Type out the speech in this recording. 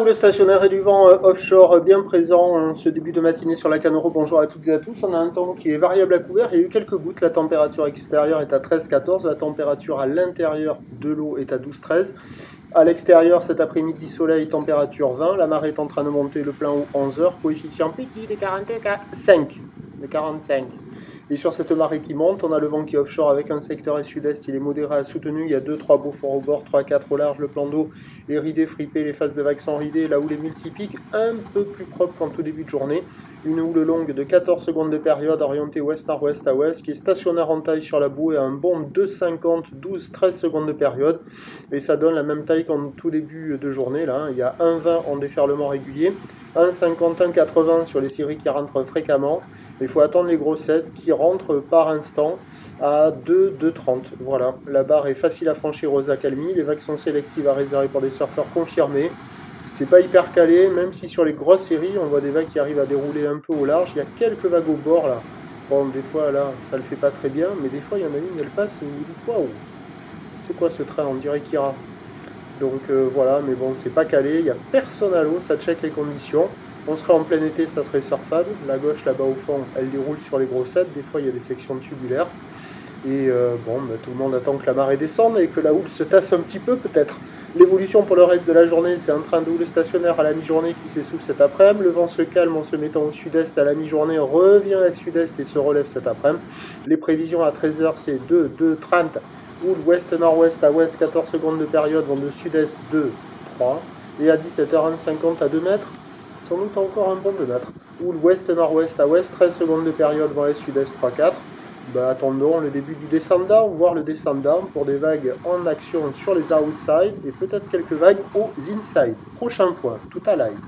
Où le stationnaire et du vent offshore bien présent en ce début de matinée sur la Canoro. Bonjour à toutes et à tous. On a un temps qui est variable à couvert. Il y a eu quelques gouttes. La température extérieure est à 13-14. La température à l'intérieur de l'eau est à 12-13. À l'extérieur, cet après-midi, soleil, température 20. La marée est en train de monter, le plein haut 11h. Coefficient petit de 45. De 45. Et sur cette marée qui monte, on a le vent qui est offshore avec un secteur est sud-est, il est modéré à soutenu, il y a 2-3 beaux forts au bord, 3-4 au large, le plan d'eau est ridé, fripé, les faces de vagues sont ridées, la houle est multipique, un peu plus propre qu'en tout début de journée, une houle longue de 14 secondes de période orientée ouest-nord-ouest à ouest, qui est stationnaire en taille sur la boue et un bond de 50, 12, 13 secondes de période, et ça donne la même taille qu'en tout début de journée, là, il y a 1,20 en déferlement régulier, 1,50, 1,80 sur les séries qui rentrent fréquemment. Il faut attendre les grossettes qui rentrent par instant à 2, 2,30. Voilà, la barre est facile à franchir aux accalmies. Les vagues sont sélectives à réserver pour des surfeurs confirmés. C'est pas hyper calé, même si sur les grosses séries, on voit des vagues qui arrivent à dérouler un peu au large. Il y a quelques vagues au bord là. Bon, des fois là, ça le fait pas très bien, mais des fois il y en a une, elle passe et vous vous dites waouh, c'est quoi ce train? On dirait qu'il ira. Donc voilà, mais bon, c'est pas calé, il n'y a personne à l'eau, ça check les conditions. On serait en plein été, ça serait surfable. La gauche, là-bas au fond, elle déroule sur les grossettes. Des fois, il y a des sections tubulaires. Et bon, bah, tout le monde attend que la marée descende et que la houle se tasse un petit peu, peut-être. L'évolution pour le reste de la journée, c'est un train de houle stationnaire à la mi-journée qui s'essouffle cet après-midi. Le vent se calme en se mettant au sud-est à la mi-journée, revient à sud-est et se relève cet après-midi. Les prévisions à 13h, c'est 2, 2, 30. Houle ouest-nord-ouest à ouest, 14 secondes de période, vent de sud-est 2, 3. Et à 17h50 à 2 mètres, sans doute encore un bon 2 mètres. Houle ouest-nord-ouest à ouest, 13 secondes de période, vent est sud-est 3, 4. Bah, attendons le début du descendant, voire le descendant pour des vagues en action sur les outside et peut-être quelques vagues aux inside. Prochain point, tout à live.